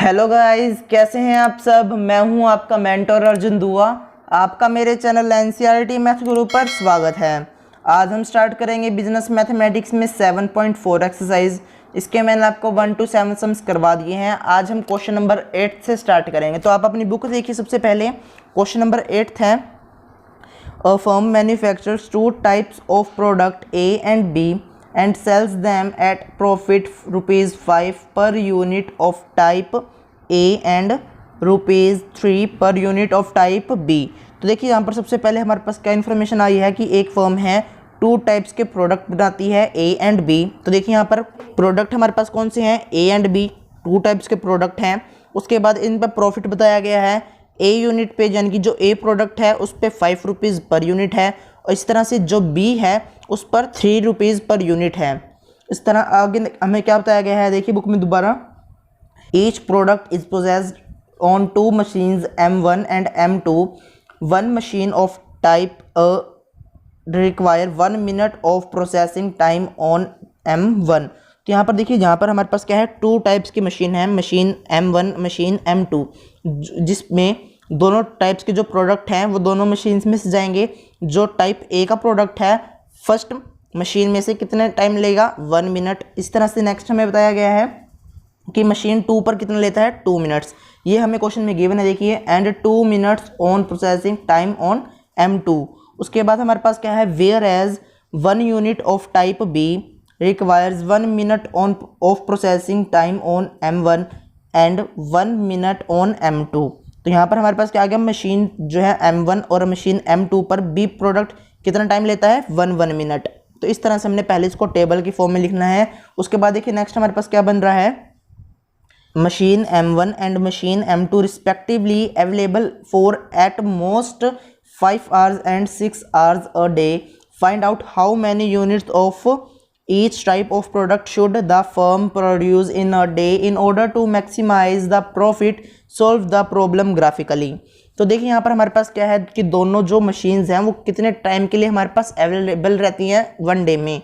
Hello guys, कैसे हैं आप सब। मैं हूं आपका मेंटर अर्जुन दुआ। आपका मेरे चैनल एनसीईआरटी मैथ गुरु पर स्वागत है। आज हम स्टार्ट करेंगे बिजनेस मैथमेटिक्स में 7.4 एक्सरसाइज। इसके मैंने आपको 1 to 7 सम्स करवा दिए हैं। आज हम क्वेश्चन नंबर 8 से स्टार्ट करेंगे। तो आप अपनी बुक देखिए। सबसे पहले क्वेश्चन नंबर 8 है, a firm manufactures 2 types of product A and B and sells them at profit ₹5 per unit of type A and ₹3 per unit of type B। तो देखिए यहाँ पर सबसे पहले हमारे पास क्या इन्फॉर्मेशन आई है कि एक फर्म है 2 टाइप्स के प्रोडक्ट बनाती है A एंड B। तो देखिए यहाँ पर प्रोडक्ट हमारे पास कौन से हैं, A एंड B 2 टाइप्स के प्रोडक्ट हैं। उसके बाद इन पर प्रॉफिट बताया गया है A यूनिट पे, यानी कि जो A प्रोडक्ट है उस पर ₹5 पर यूनिट है, और इस तरह से जो B है उस पर ₹3 पर यूनिट है। इस तरह आगे हमें क्या बताया गया है, देखिए बुक में दोबारा, each product is possessed on 2 machines M1 and M2। 1 machine of type require 1 minute of processing time on M1। तो यहाँ पर देखिए, यहाँ पर हमारे पास क्या है, 2 टाइप्स की मशीन है, मशीन M1 मशीन M2, जिसमें दोनों टाइप्स के जो प्रोडक्ट हैं वो दोनों मशीन्स में से जाएंगे। जो टाइप ए का प्रोडक्ट है फर्स्ट मशीन में से कितने टाइम लेगा, 1 मिनट। इस तरह से नेक्स्ट हमें बताया गया है कि मशीन 2 पर कितना लेता है, 2 मिनट्स। ये हमें क्वेश्चन में गिवन है, देखिए, and 2 minutes on processing time on M2। उसके बाद हमारे पास क्या है, where as 1 unit of type B requires 1 minute of processing time on M1 and 1 minute on M2। तो यहाँ पर हमारे पास क्या आ गया, मशीन जो है M1 और मशीन M2 पर B प्रोडक्ट कितना टाइम लेता है, 1 मिनट। तो इस तरह से हमने पहले इसको टेबल की फॉर्म में लिखना है। उसके बाद देखिए नेक्स्ट हमारे पास क्या बन रहा है, machine M1 and machine M2 respectively available for at most 5 hours and 6 hours a day। Find out how many units of each type of product should the firm produce in a day in order to maximize the profit। solve the problem graphically। तो देखिए यहाँ पर हमारे पास क्या है कि दोनों जो मशीन्स हैं वो कितने टाइम के लिए हमारे पास अवेलेबल रहती हैं 1 डे में,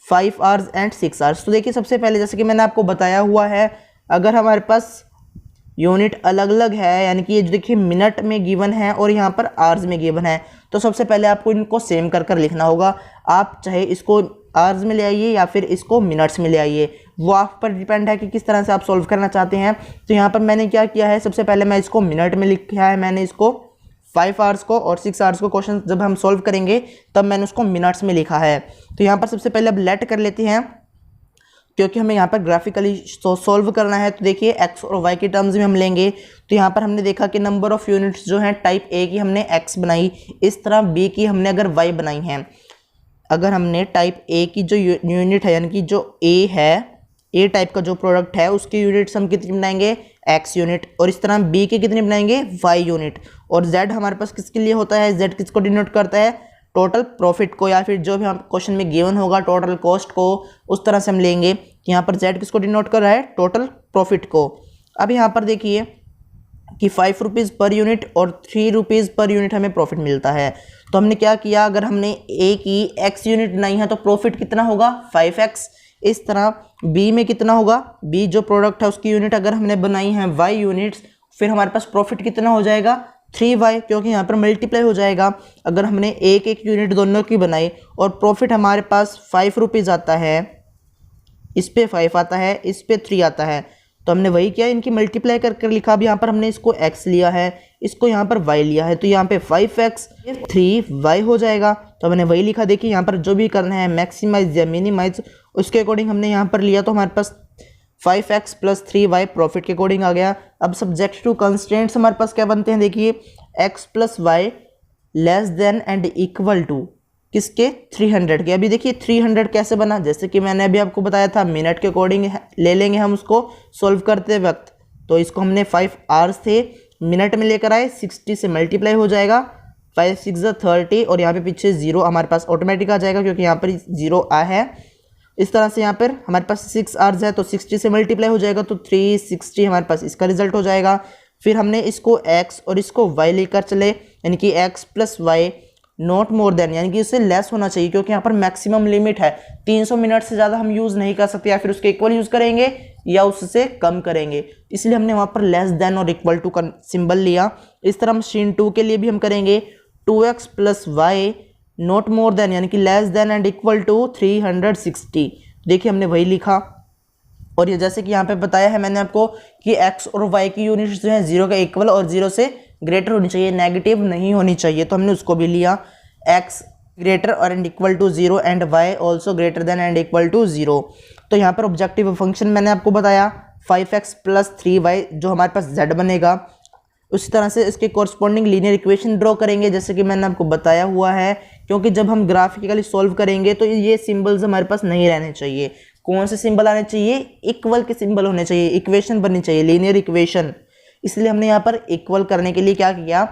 5 hours and 6 hours। तो देखिए सबसे पहले जैसे कि मैंने आपको बताया हुआ है, अगर हमारे पास यूनिट अलग अलग है, यानी कि ये जो देखिए मिनट में गिवन है और यहाँ पर आवर्स में गिवन है, तो सबसे पहले आपको इनको सेम कर कर लिखना होगा। आप चाहे इसको आवर्स में ले आइए या फिर इसको मिनट्स में ले आइए, वो आप पर डिपेंड है कि किस तरह से आप सॉल्व करना चाहते हैं। तो यहाँ पर मैंने क्या किया है, सबसे पहले मैं इसको मिनट में लिखा है, मैंने इसको 5 hours को और 6 hours को क्वेश्चन जब हम सॉल्व करेंगे तब मैंने उसको मिनट्स में लिखा है। तो यहाँ पर सबसे पहले अब लेट कर लेते हैं, क्योंकि हमें यहाँ पर ग्राफिकली सॉल्व करना है। तो देखिए एक्स और वाई के टर्म्स में हम लेंगे। तो यहाँ पर हमने देखा कि नंबर ऑफ यूनिट्स जो हैं टाइप ए की हमने एक्स बनाई, इस तरह बी की हमने अगर वाई बनाई हैं। अगर हमने टाइप ए की जो यूनिट है, यानी कि जो ए है, ए टाइप का जो प्रोडक्ट है उसकी यूनिट्स हम कितनी बनाएंगे, एक्स यूनिट, और इस तरह बी के कितनी बनाएंगे, वाई यूनिट। और जेड हमारे पास किसके लिए होता है, जेड किसको डिनोट करता है, टोटल प्रॉफिट को, या फिर जो भी हम क्वेश्चन में गिवन होगा टोटल कॉस्ट को, उस तरह से हम लेंगे। यहाँ पर जेड किसको डिनोट कर रहा है, टोटल प्रॉफिट को। अब यहाँ पर देखिए कि ₹5 पर यूनिट और ₹3 पर यूनिट हमें प्रॉफिट मिलता है। तो हमने क्या किया, अगर हमने ए की एक्स यूनिट बनाई है तो प्रॉफिट कितना होगा, 5x। इस तरह बी में कितना होगा, बी जो प्रोडक्ट है उसकी यूनिट अगर हमने बनाई है वाई यूनिट्स, फिर हमारे पास प्रॉफिट कितना हो जाएगा, 3y, क्योंकि यहाँ पर मल्टीप्लाई हो जाएगा। अगर हमने एक एक यूनिट दोनों की बनाई और प्रॉफिट हमारे पास ₹5 आता है, इस पे 5 आता है, इस पे 3 आता है, तो हमने वही किया, इनकी मल्टीप्लाई कर कर लिखा। अब यहाँ पर हमने इसको x लिया है, इसको यहाँ पर y लिया है, तो यहाँ पे 5x 3y हो जाएगा। तो हमने वही लिखा। देखिए यहाँ पर जो भी करना है मैक्सिमाइज या मिनिमाइज, उसके अकॉर्डिंग हमने यहाँ पर लिया, तो हमारे पास 5x + 3y प्रॉफिट के अकॉर्डिंग आ गया। अब सब्जेक्ट टू कंस्ट्रेंट्स हमारे पास क्या बनते हैं, देखिए x + y less than and equal to किसके, 300 के। अभी देखिए 300 कैसे बना, जैसे कि मैंने अभी आपको बताया था, मिनट के अकॉर्डिंग ले लेंगे हम उसको सॉल्व करते वक्त। तो इसको हमने 5 hours थे मिनट में लेकर आए, 60 से मल्टीप्लाई हो जाएगा, 5 × 6 = 30, और यहाँ पे पीछे 0 हमारे पास ऑटोमेटिक आ जाएगा क्योंकि यहाँ पर 0 आ है। इस तरह से यहाँ पर हमारे पास 6 hours है तो 60 से मल्टीप्लाई हो जाएगा, तो 360 हमारे पास इसका रिजल्ट हो जाएगा। फिर हमने इसको x और इसको y लेकर चले, यानी कि x + y not more than, यानी कि इससे लेस होना चाहिए, क्योंकि यहाँ पर मैक्सिमम लिमिट है, 300 मिनट से ज़्यादा हम यूज़ नहीं कर सकते, या फिर उसके इक्वल यूज़ करेंगे या उससे कम करेंगे, इसलिए हमने वहाँ पर लेस देन और इक्वल टू का सिंबल लिया। इस तरह मशीन 2 के लिए भी हम करेंगे 2x plus y not more than यानी कि less than and equal to 360। देखिए हमने वही लिखा, और ये जैसे कि यहाँ पे बताया है मैंने आपको कि x और y की यूनिट्स जो है 0 के इक्वल और 0 से ग्रेटर होनी चाहिए, नेगेटिव नहीं होनी चाहिए, तो हमने उसको भी लिया x ग्रेटर और and equal to 0 and y also greater than and equal to 0। तो यहाँ पर ऑब्जेक्टिव फंक्शन मैंने आपको बताया 5x प्लस 3y जो हमारे पास z बनेगा। उसी तरह से इसके कॉरस्पॉन्डिंग लीनियर इक्वेशन ड्रॉ करेंगे जैसे कि मैंने आपको बताया हुआ है, क्योंकि जब हम ग्राफिकली सॉल्व करेंगे तो ये सिंबल्स हमारे पास नहीं रहने चाहिए। कौन से सिंबल आने चाहिए? इक्वल के सिंबल होने चाहिए, इक्वेशन बननी चाहिए, लीनियर इक्वेशन। इसलिए हमने यहाँ पर इक्वल करने के लिए क्या किया,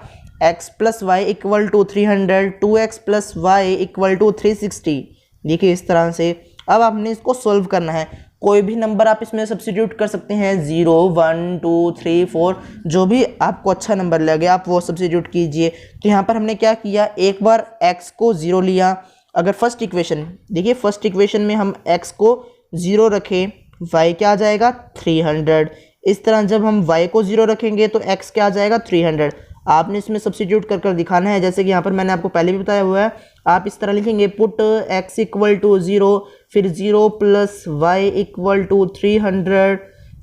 x plus y equal to 300, 2x plus y equal to 360। देखिए इस तरह से अब आपने इसको सॉल्व करना है। कोई भी नंबर आप इसमें सब्स्टिट्यूट कर सकते हैं, 0, 1, 2, 3, 4, जो भी आपको अच्छा नंबर लगे आप वो सब्स्टिट्यूट कीजिए। तो यहाँ पर हमने क्या किया, एक बार x को 0 लिया। अगर फर्स्ट इक्वेशन देखिए, फर्स्ट इक्वेशन में हम x को 0 रखें, y क्या आ जाएगा 300। इस तरह जब हम y को 0 रखेंगे तो x क्या आ जाएगा 300। आपने इसमें सब्स्टिट्यूट कर कर दिखाना है, जैसे कि यहाँ पर मैंने आपको पहले भी बताया हुआ है। आप इस तरह लिखेंगे पुट x इक्वल टू 0, फिर 0 प्लस वाई इक्वल टू 300,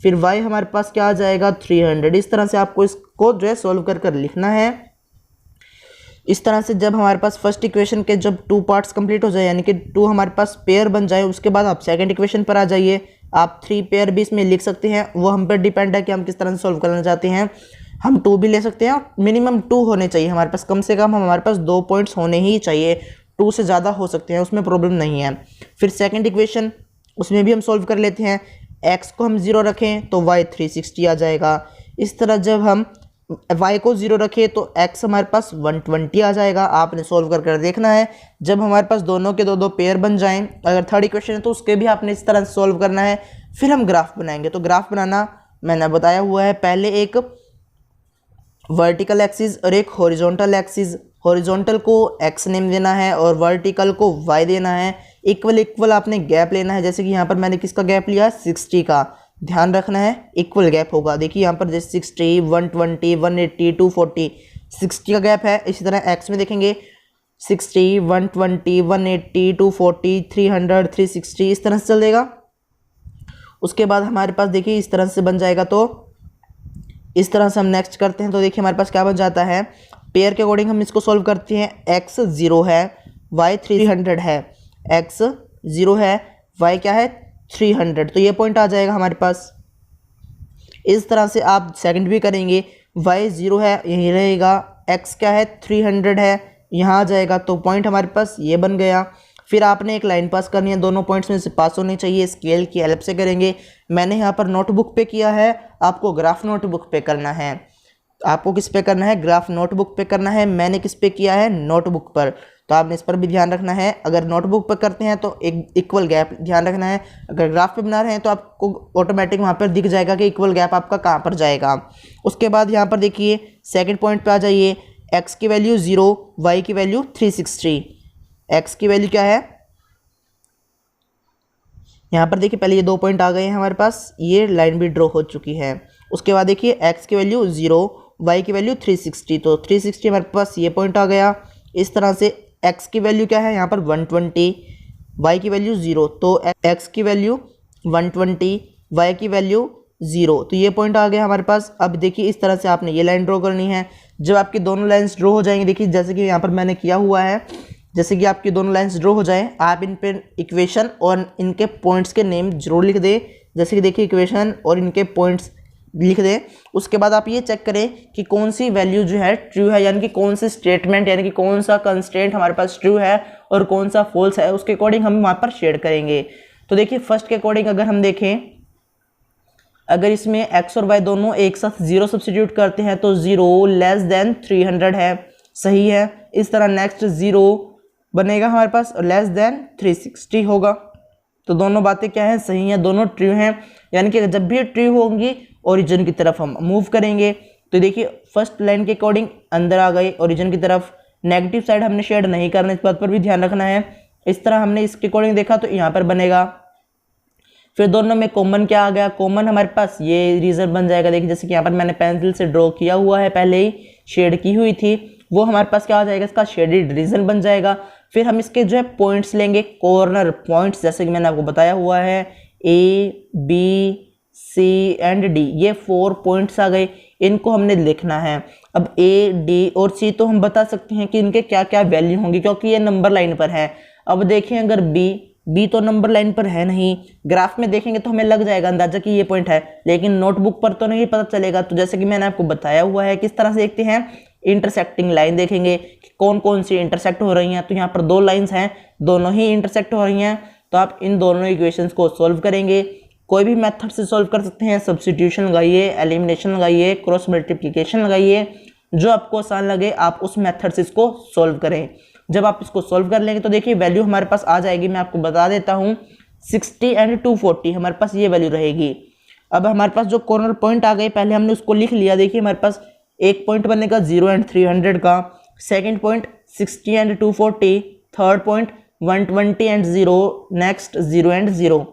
फिर y हमारे पास क्या आ जाएगा 300। इस तरह से आपको इसको जो है सॉल्व कर कर लिखना है। इस तरह से जब हमारे पास फर्स्ट इक्वेशन के जब 2 पार्ट्स कंप्लीट हो जाए यानी कि 2 हमारे पास पेयर बन जाए, उसके बाद आप सेकंड इक्वेशन पर आ जाइए। आप 3 पेयर भी इसमें लिख सकते हैं, वो हम पर डिपेंड है कि हम किस तरह से सॉल्व करना चाहते हैं। हम 2 भी ले सकते हैं, मिनिमम 2 होने चाहिए हमारे पास, कम से कम हमारे पास 2 पॉइंट्स होने ही चाहिए। 2 से ज़्यादा हो सकते हैं, उसमें प्रॉब्लम नहीं है। फिर सेकंड इक्वेशन, उसमें भी हम सॉल्व कर लेते हैं। x को हम 0 रखें तो y 360 आ जाएगा। इस तरह जब हम y को 0 रखें तो x हमारे पास 120 आ जाएगा। आपने सॉल्व कर कर देखना है। जब हमारे पास दोनों के दो पेयर बन जाएं, अगर थर्ड इक्वेशन है तो उसके भी आपने इस तरह सॉल्व करना है। फिर हम ग्राफ बनाएंगे। तो ग्राफ बनाना मैंने बताया हुआ है, पहले एक वर्टिकल एक्सिस और एक हॉरिजॉन्टल एक्सिस। हॉरिजॉन्टल को x नेम देना है और वर्टिकल को y देना है। इक्वल इक्वल आपने गैप लेना है, जैसे कि यहाँ पर मैंने किसका गैप लिया, 60 का। ध्यान रखना है इक्वल गैप होगा। देखिए यहाँ पर जैसे 60, 120, 180, 240, 60 का गैप है। इसी तरह x में देखेंगे 60, 120, 180, 240, 300, 360, इस तरह से चलेगा। उसके बाद हमारे पास देखिए इस तरह से बन जाएगा। तो इस तरह से हम नेक्स्ट करते हैं। तो देखिए हमारे पास क्या बन जाता है, पेयर के अकॉर्डिंग हम इसको सॉल्व करते हैं। x 0 है, y 300 है, x 0 है, y क्या है 300, तो ये पॉइंट आ जाएगा हमारे पास। इस तरह से आप सेकंड भी करेंगे, y 0 है यही रहेगा, x क्या है 300 है, यहाँ आ जाएगा, तो पॉइंट हमारे पास ये बन गया। फिर आपने एक लाइन पास करनी है, दोनों पॉइंट्स में से पास होने चाहिए। स्केल की हेल्प से करेंगे। मैंने यहाँ पर नोटबुक पे किया है, आपको ग्राफ नोटबुक पे करना है। आपको किस पे करना है, ग्राफ नोटबुक पे करना है। मैंने किस पे किया है, नोटबुक पर। तो आपने इस पर भी ध्यान रखना है। अगर नोटबुक पर करते हैं तो एक इक्वल गैप ध्यान रखना है। अगर ग्राफ पे बना रहे हैं तो आपको ऑटोमेटिक वहाँ पर दिख जाएगा कि इक्वल गैप आपका कहाँ पर जाएगा। उसके बाद यहाँ पर देखिए सेकेंड पॉइंट पर आ जाइए। x की वैल्यू 0, y की वैल्यू 360। x की वैल्यू क्या है, यहाँ पर देखिए पहले ये 2 पॉइंट आ गए हैं हमारे पास, ये लाइन भी ड्रॉ हो चुकी है। उसके बाद देखिए x की वैल्यू 0, y की वैल्यू 360, तो 360 हमारे पास ये पॉइंट आ गया। इस तरह से x की वैल्यू क्या है यहाँ पर 120, y की वैल्यू 0, तो x की वैल्यू 120, y की वैल्यू 0, तो ये पॉइंट आ गया हमारे पास। अब देखिए इस तरह से आपने ये लाइन ड्रॉ करनी है। जब आपकी दोनों लाइन्स ड्रॉ हो जाएंगी, देखिए जैसे कि यहाँ पर मैंने किया हुआ है, जैसे कि आपकी दोनों लाइन्स ड्रॉ हो जाएं, आप इन पे इक्वेशन और इनके पॉइंट्स के नेम जरूर लिख दें। जैसे कि देखिए इक्वेशन और इनके पॉइंट्स लिख दें। उसके बाद आप ये चेक करें कि कौन सी वैल्यू जो है ट्रू है, यानी कि कौन सी स्टेटमेंट यानी कि कौन सा कंस्ट्रेंट हमारे पास ट्रू है और कौन सा फॉल्स है, उसके अकॉर्डिंग हम वहाँ पर शेड करेंगे। तो देखिए फर्स्ट के अकॉर्डिंग अगर हम देखें, अगर इसमें x और y दोनों एक साथ 0 सब्स्टिट्यूट करते हैं तो 0 लेस देन 300 है, सही है। इस तरह नेक्स्ट 0 बनेगा हमारे पास और लेस देन 360 होगा। तो दोनों बातें क्या हैं, सही हैं, दोनों ट्रू हैं। यानी कि जब भी ट्रू होंगी ओरिजिन की तरफ हम मूव करेंगे। तो देखिए फर्स्ट लाइन के अकॉर्डिंग अंदर आ गए ओरिजिन की तरफ। नेगेटिव साइड हमने शेड नहीं करना, इस बात पर भी ध्यान रखना है। इस तरह हमने इसके अकॉर्डिंग देखा तो यहाँ पर बनेगा फिर दोनों में कॉमन क्या आ गया, कॉमन हमारे पास ये रीजन बन जाएगा। देखिए जैसे कि यहाँ पर मैंने पेंसिल से ड्रॉ किया हुआ है, पहले ही शेड की हुई थी, वो हमारे पास क्या आ जाएगा, इसका शेडेड रीजन बन जाएगा। फिर हम इसके जो है पॉइंट्स लेंगे, कॉर्नर पॉइंट्स, जैसे कि मैंने आपको बताया हुआ है A B C and D, ये 4 पॉइंट्स आ गए, इनको हमने लिखना है। अब ए डी और सी तो हम बता सकते हैं कि इनके क्या क्या वैल्यू होंगी, क्योंकि ये नंबर लाइन पर है। अब देखें अगर बी तो नंबर लाइन पर है नहीं, ग्राफ में देखेंगे तो हमें लग जाएगा अंदाजा कि ये पॉइंट है, लेकिन नोटबुक पर तो नहीं पता चलेगा। तो जैसे कि मैंने आपको बताया हुआ है, किस तरह से देखते हैं, इंटरसेक्टिंग लाइन देखेंगे कि कौन कौन सी इंटरसेक्ट हो रही हैं। तो यहाँ पर 2 लाइंस हैं, दोनों ही इंटरसेक्ट हो रही हैं, तो आप इन दोनों इक्वेशंस को सॉल्व करेंगे। कोई भी मेथड से सॉल्व कर सकते हैं, सब्स्टिट्यूशन लगाइए, एलिमिनेशन लगाइए, क्रॉस मल्टीप्लिकेशन लगाइए, जो आपको आसान लगे आप उस मेथड से इसको सॉल्व करें। जब आप इसको सॉल्व कर लेंगे तो देखिए वैल्यू हमारे पास आ जाएगी, मैं आपको बता देता हूँ 60 एंड 240 हमारे पास ये वैल्यू रहेगी। अब हमारे पास जो कॉर्नर पॉइंट आ गए, पहले हमने उसको लिख लिया। देखिए हमारे पास एक पॉइंट बनेगा 0 एंड 300 का, second point 60 and 240, third point 120 and 0, next 0 and 0।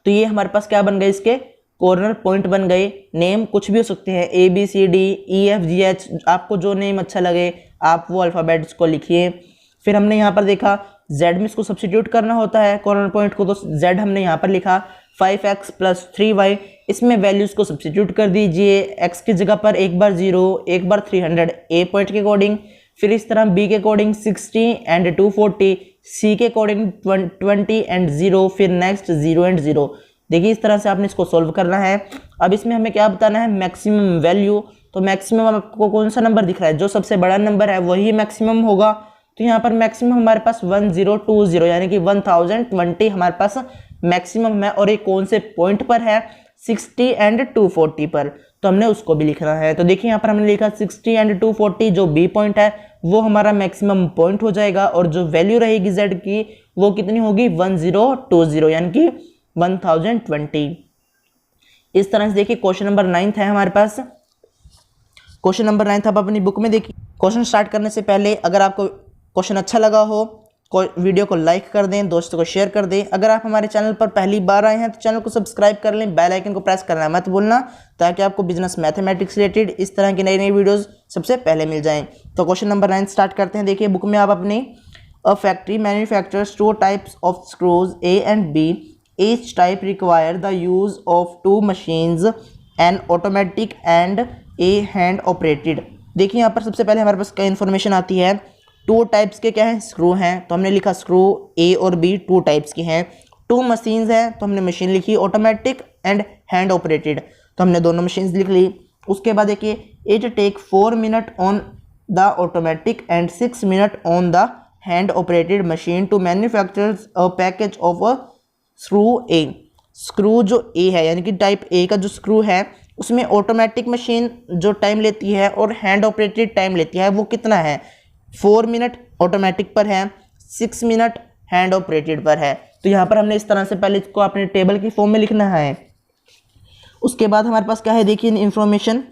तो ये हमारे पास क्या बन गए, इसके कॉर्नर पॉइंट बन गए। नेम कुछ भी हो सकते हैं, A B C D E F G H, आपको जो नेम अच्छा लगे आप वो अल्फ़ाबेट्स को लिखिए। फिर हमने यहाँ पर देखा z में इसको सब्स्टिट्यूट करना होता है कॉर्नर पॉइंट को, तो z हमने यहाँ पर लिखा 5x + 3y, इसमें वैल्यूज़ को सब्स्टिट्यूट कर दीजिए। x की जगह पर एक बार 0, एक बार 300 a पॉइंट के अकॉर्डिंग, फिर इस तरह b के अकॉर्डिंग 60 एंड 240, c के अकॉर्डिंग 20 एंड 0, फिर नेक्स्ट 0 एंड 0। देखिए इस तरह से आपने इसको सॉल्व करना है। अब इसमें हमें क्या बताना है, मैक्सिमम वैल्यू। तो मैक्सिमम आपको कौन सा नंबर दिख रहा है, जो सबसे बड़ा नंबर है वही मैक्सिमम होगा। तो यहाँ पर मैक्सिमम हमारे पास 1020 यानी कि 1020 हमारे पास मैक्सिमम है, और ये कौन से पॉइंट पर है, 60 एंड 240 पर, तो हमने उसको भी लिखना है। तो देखिए यहाँ पर हमने लिखा 60 एंड 240, जो बी पॉइंट है वो हमारा मैक्सिमम पॉइंट हो जाएगा, और जो वैल्यू रहेगी z की वो कितनी होगी, 1020 यानी कि 1020। इस तरह से देखिए क्वेश्चन नंबर 9 है हमारे पास। क्वेश्चन नंबर 9 आप अपनी बुक में देखिए। क्वेश्चन स्टार्ट करने से पहले अगर आपको क्वेश्चन अच्छा लगा हो, वीडियो को लाइक कर दें, दोस्तों को शेयर कर दें। अगर आप हमारे चैनल पर पहली बार आए हैं तो चैनल को सब्सक्राइब कर लें, बेल आइकन को प्रेस करना मत भूलना, ताकि आपको बिजनेस मैथमेटिक्स रिलेटेड इस तरह की नई नई वीडियोस सबसे पहले मिल जाएं। तो क्वेश्चन नंबर 9 स्टार्ट करते हैं। देखिए बुक में आप अपनी, a factory manufactures 2 types of screws A and B, each type require the use of 2 machines, an automatic and a hand operated. देखिए यहाँ पर सबसे पहले हमारे पास क्या इन्फॉर्मेशन आती है, 2 टाइप्स के क्या हैं, स्क्रू हैं, तो हमने लिखा स्क्रू ए और बी 2 टाइप्स के हैं। 2 मशीन्स हैं, तो हमने मशीन लिखी ऑटोमेटिक एंड हैंड ऑपरेटेड, तो हमने दोनों मशीन्स लिख ली। उसके बाद देखिए it take 4 minute on the automatic and 6 minute on the hand operated machine to manufacture a package of a screw A. Screw जो ए है यानी कि टाइप ए का जो स्क्रू है उसमें ऑटोमेटिक मशीन जो टाइम लेती है और हैंड ऑपरेटेड टाइम लेती है वो कितना है, 4 मिनट ऑटोमेटिक पर है, 6 मिनट हैंड ऑपरेटेड पर है। तो यहाँ पर हमने इस तरह से पहले इसको अपने टेबल की फॉर्म में लिखना है। उसके बाद हमारे पास क्या है, देखिए information,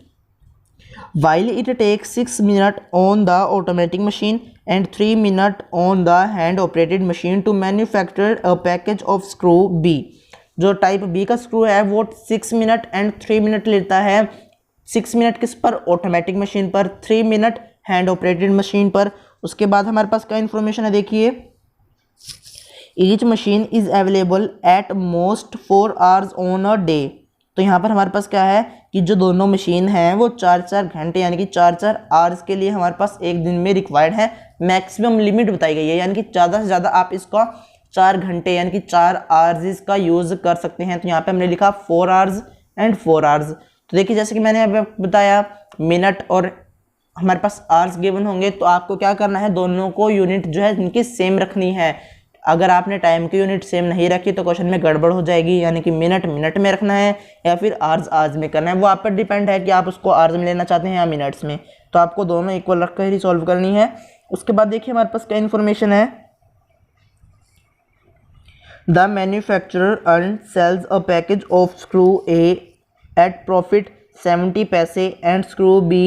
while it takes 6 minutes on the automatic machine and 3 minutes on the hand operated machine to manufacture a package of screw B। जो टाइप बी का स्क्रू है वो 6 मिनट एंड 3 मिनट लेता है। 6 मिनट किस पर, ऑटोमेटिक मशीन पर, 3 minute hand operated machine पर। उसके बाद हमारे पास क्या इन्फॉर्मेशन है, देखिए each machine is available at most 4 hours on a day. तो यहाँ पर हमारे पास क्या है कि जो दोनों मशीन हैं वो 4-4 घंटे यानी कि 4-4 आवर्स के लिए हमारे पास एक दिन में रिक्वायर्ड है। मैक्सिमम लिमिट बताई गई है, यानी कि ज़्यादा से ज़्यादा आप इसका 4 घंटे यानी कि 4 आवर्स इसका यूज़ कर सकते हैं। तो यहाँ पे हमने लिखा 4 आवर्स एंड 4 आवर्स। तो देखिए जैसे कि मैंने अभी बताया मिनट और हमारे पास आवर्स गिवन होंगे, तो आपको क्या करना है, दोनों को यूनिट जो है इनकी सेम रखनी है। अगर आपने टाइम की यूनिट सेम नहीं रखी तो क्वेश्चन में गड़बड़ हो जाएगी, यानी कि मिनट मिनट में रखना है या फिर आवर्स आवर्स में करना है। वो आप पर डिपेंड है कि आप उसको आवर्स में लेना चाहते हैं या मिनट्स में। तो आपको दोनों इक्वल रख कर ही सॉल्व करनी है। उसके बाद देखिए हमारे पास क्या इन्फॉर्मेशन है, the manufacturer earn sells a package of screw A at profit 70 paise and screw B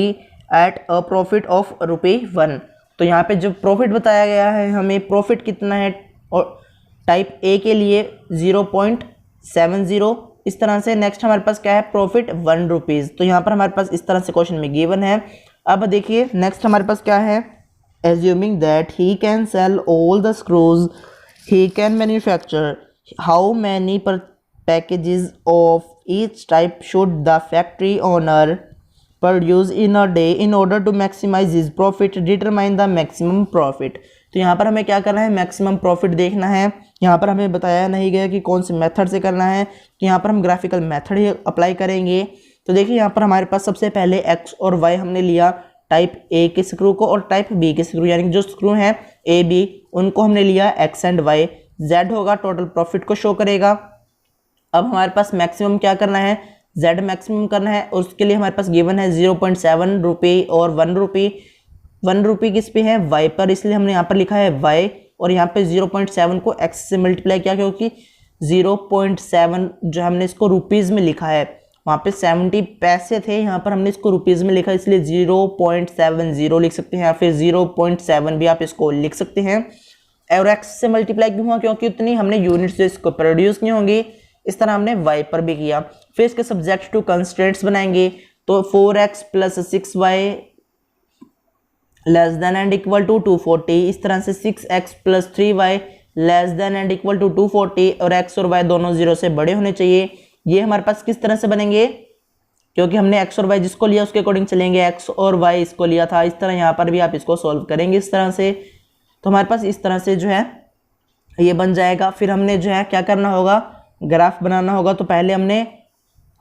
at a profit of ₹1। तो यहाँ पे जो प्रॉफिट बताया गया है हमें प्रॉफिट कितना है, और टाइप ए के लिए 70। इस तरह से नेक्स्ट हमारे पास क्या है, प्रॉफिट 1 रुपीज़। तो यहाँ पर हमारे पास इस तरह से क्वेश्चन में गिवन है। अब देखिए नेक्स्ट हमारे पास क्या है, assuming that he can sell all the screws he can manufacture, how many पर packages of each type should the factory owner produce in a day in order to maximise his profit, determine the maximum profit. तो यहाँ पर हमें क्या करना है, maximum profit देखना है। यहाँ पर हमें बताया नहीं गया कि कौन से मेथड से करना है, कि यहाँ पर हम ग्राफिकल मेथड ही अप्लाई करेंगे। तो देखिए यहाँ पर हमारे पास सबसे पहले एक्स और वाई हमने लिया टाइप ए के स्क्रू को और टाइप बी के स्क्रू, यानी कि जो स्क्रू हैं ए बी उनको हमने लिया एक्स एंड वाई। जेड होगा टोटल प्रॉफिट को शो करेगा। अब हमारे पास मैक्सिमम क्या करना है, जेड मैक्सिमम करना है, और उसके लिए हमारे पास गिवन है 0.7 रुपये और 1 रुपये। 1 रुपये किस पे है, वाई पर, इसलिए हमने यहाँ पर लिखा है वाई, और यहाँ पे 0.7 को एक्स से मल्टीप्लाई किया, क्योंकि 0.7 जो हमने इसको रुपीज़ में लिखा है, वहाँ पे 70 पैसे थे, यहाँ पर हमने इसको रुपीज़ में लिखा, इसलिए 0.70 लिख सकते हैं, या फिर 0.7 भी आप इसको लिख सकते हैं। और एक्स से मल्टीप्लाई क्यों हुआ, क्योंकि उतनी हमने यूनिट्स जो इसको प्रोड्यूस नहीं होंगी। इस तरह हमने वाई पर भी किया। फिर इसके सब्जेक्ट टू कंस्ट्रेंट्स बनाएंगे, तो 4x + 6y less than and equal to 240। इस तरह से 6x + 3y less than and equal to 240, और x और y दोनों 0 से बड़े होने चाहिए। ये हमारे पास किस तरह से बनेंगे, क्योंकि हमने x और y जिसको लिया उसके अकॉर्डिंग चलेंगे, x और y इसको लिया था। इस तरह यहाँ पर भी आप इसको सॉल्व करेंगे इस तरह से। तो हमारे पास इस तरह से जो है ये बन जाएगा। फिर हमने जो है क्या करना होगा, ग्राफ बनाना होगा। तो पहले हमने,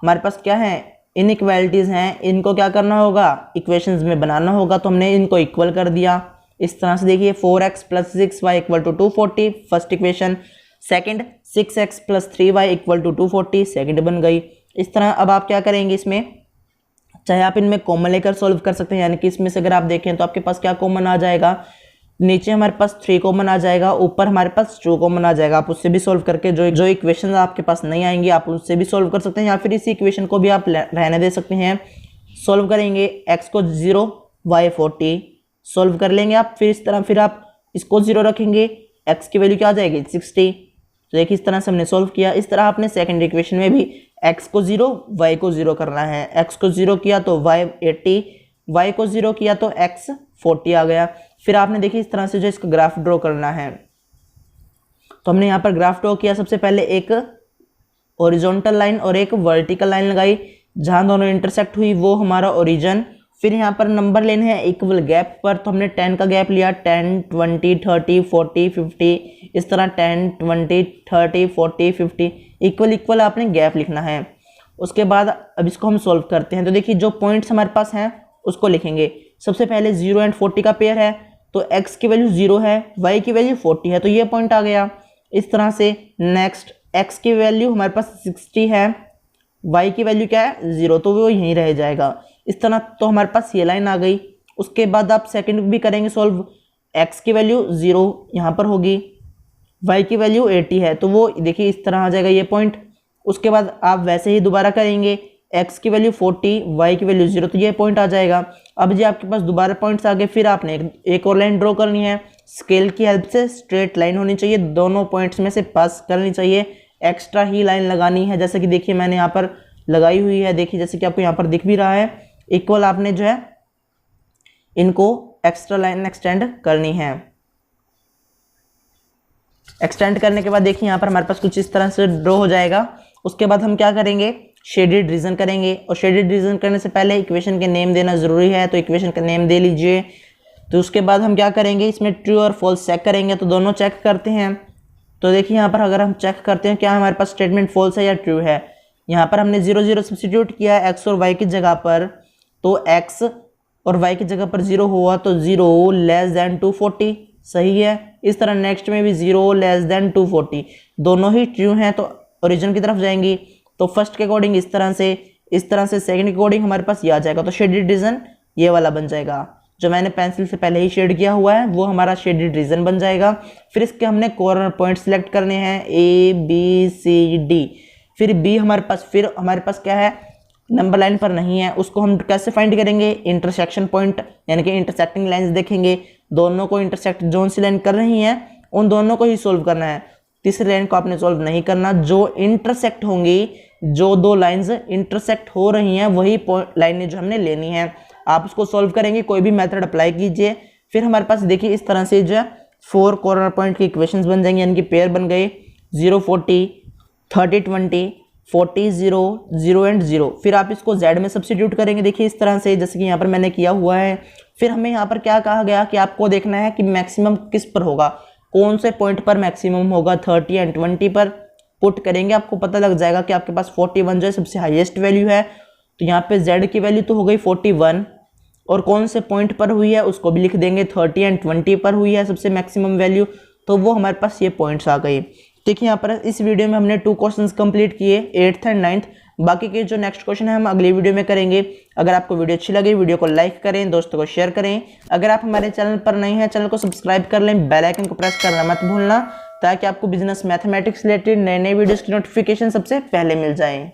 हमारे पास क्या है, इनइक्वालिटीज़ हैं, इनको क्या करना होगा, इक्वेशंस में बनाना होगा। तो हमने इनको इक्वल कर दिया इस तरह से। देखिए 4x + 6y = 240 first equation, second 6x + 3y = 240 second बन गई। इस तरह अब आप क्या करेंगे, इसमें चाहे आप इनमें कॉमन लेकर सॉल्व कर सकते हैं, यानी कि इसमें से अगर आप देखें तो आपके पास क्या कॉमन आ जाएगा, नीचे हमारे पास 3 कॉमन आ जाएगा, ऊपर हमारे पास 2 कॉमन आ जाएगा। आप उससे भी सॉल्व करके जो इक्वेशन आपके पास नहीं आएंगी आप उससे भी सॉल्व कर सकते हैं, या फिर इसी इक्वेशन को भी आप रहने दे सकते हैं। सॉल्व करेंगे, x को 0 y 40 सॉल्व कर लेंगे आप। फिर इस तरह फिर आप इसको 0 रखेंगे, x की वैल्यू क्या आ जाएगी 60। तो देखिए इस तरह से हमने सॉल्व किया। इस तरह आपने सेकेंड इक्वेशन में भी x को 0 y को 0 करना है। x को 0 किया तो y 80, y को 0 किया तो x 40 आ गया। फिर आपने देखिए इस तरह से जो इसका ग्राफ ड्रॉ करना है, तो हमने यहाँ पर ग्राफ ड्रॉ किया। सबसे पहले एक हॉरिजॉन्टल लाइन और एक वर्टिकल लाइन लगाई, जहाँ दोनों इंटरसेक्ट हुई वो हमारा ओरिजिन। फिर यहाँ पर नंबर लेने हैं इक्वल गैप पर, तो हमने 10 का गैप लिया, 10 20 30 40 50, इस तरह 10 20 30 40 50 इक्वल आपने गैप लिखना है। उसके बाद अब इसको हम सॉल्व करते हैं। तो देखिए जो पॉइंट्स हमारे पास हैं उसको लिखेंगे। सबसे पहले 0 एंड 40 का पेयर है, तो x की वैल्यू 0 है, y की वैल्यू 40 है, तो ये पॉइंट आ गया। इस तरह से नेक्स्ट x की वैल्यू हमारे पास 60 है, y की वैल्यू क्या है 0, तो वो यहीं रह जाएगा। इस तरह तो हमारे पास ये लाइन आ गई। उसके बाद आप सेकंड भी करेंगे सॉल्व, x की वैल्यू 0 यहाँ पर होगी, y की वैल्यू 80 है, तो वो देखिए इस तरह आ जाएगा ये पॉइंट। उसके बाद आप वैसे ही दोबारा करेंगे, x की वैल्यू 40 y की वैल्यू 0, तो ये पॉइंट आ जाएगा। अब जी आपके पास दोबारा पॉइंट्स आ गए। फिर आपने एक और लाइन ड्रॉ करनी है, स्केल की हेल्प से स्ट्रेट लाइन होनी चाहिए, दोनों पॉइंट्स में से पास करनी चाहिए, एक्स्ट्रा ही लाइन लगानी है। जैसे कि देखिए मैंने यहाँ पर लगाई हुई है, देखिए जैसे कि आपको यहाँ पर दिख भी रहा है, इक्वल आपने जो है इनको एक्स्ट्रा लाइन एक्सटेंड करनी है। एक्सटेंड करने के बाद देखिए यहाँ पर हमारे पास कुछ इस तरह से ड्रॉ हो जाएगा। उसके बाद हम क्या करेंगे, शेडेड रीजन करेंगे, और शेडेड रीजन करने से पहले इक्वेशन के नेम देना ज़रूरी है, तो इक्वेशन का नेम दे लीजिए। तो उसके बाद हम क्या करेंगे, इसमें ट्रू और फॉल्स चेक करेंगे, तो दोनों चेक करते हैं। तो देखिए यहाँ पर अगर हम चेक करते हैं क्या हमारे पास स्टेटमेंट फॉल्स है या ट्रू है। यहाँ पर हमने 0 0 सब्सटीट्यूट किया है x और y की जगह पर, तो x और y की जगह पर 0 हुआ, तो 0 लेस देन 240 सही है। इस तरह नेक्स्ट में भी 0 लेस देन 240 दोनों ही ट्रू हैं, तो ओरिजिन की तरफ जाएंगी। तो फर्स्ट के अकॉर्डिंग इस तरह से सेकंड के अकॉर्डिंग हमारे पास ये आ जाएगा। तो शेडेड रीजन ये वाला बन जाएगा, जो मैंने पेंसिल से पहले ही शेड किया हुआ है वो हमारा शेडेड रीजन बन जाएगा। फिर इसके हमने कॉर्नर पॉइंट सिलेक्ट करने हैं A B C D। फिर B हमारे पास क्या है, नंबर लाइन पर नहीं है, उसको हम कैसे फाइंड करेंगे, इंटरसेक्शन पॉइंट, यानी कि इंटरसेक्टिंग लाइंस देखेंगे, दोनों को इंटरसेक्ट जोन सी लाइन कर रही हैं उन दोनों को ही सोल्व करना है। तीसरी लाइन को आपने सॉल्व नहीं करना। जो इंटरसेक्ट होंगी, जो दो लाइंस इंटरसेक्ट हो रही हैं वही लाइनें जो हमने लेनी है, आप उसको सॉल्व करेंगे। कोई भी मेथड अप्लाई कीजिए, फिर हमारे पास देखिए इस तरह से जो है 4 कॉर्नर पॉइंट की इक्वेशंस बन जाएंगे, यानी कि पेयर बन गए 0 40 30 20 40 0 0 एंड 0। फिर आप इसको z में सब्स्टिट्यूट करेंगे, देखिए इस तरह से जैसे कि यहाँ पर मैंने किया हुआ है। फिर हमें यहाँ पर क्या कहा गया कि आपको देखना है कि मैक्सिमम किस पर होगा, कौन से पॉइंट पर मैक्सिमम होगा, 30 एंड 20 पर पुट करेंगे, आपको पता लग जाएगा कि आपके पास 41 जो है सबसे हाईएस्ट वैल्यू है। तो यहाँ पे z की वैल्यू तो हो गई 41, और कौन से पॉइंट पर हुई है उसको भी लिख देंगे, 30 एंड 20 पर हुई है सबसे मैक्सिमम वैल्यू, तो वो हमारे पास ये पॉइंट्स आ गई। देखिए यहाँ पर इस वीडियो में हमने 2 क्वेश्चंस कंप्लीट किए, 8th एंड 9th। बाकी के जो नेक्स्ट क्वेश्चन है हम अगली वीडियो में करेंगे। अगर आपको वीडियो अच्छी लगी, वीडियो को लाइक करें, दोस्तों को शेयर करें। अगर आप हमारे चैनल पर नए हैं, चैनल को सब्सक्राइब कर लें, बेल आइकन को प्रेस करना मत भूलना, ताकि आपको बिजनेस मैथमेटिक्स रिलेटेड नए नए वीडियोस की नोटिफिकेशन सबसे पहले मिल जाए।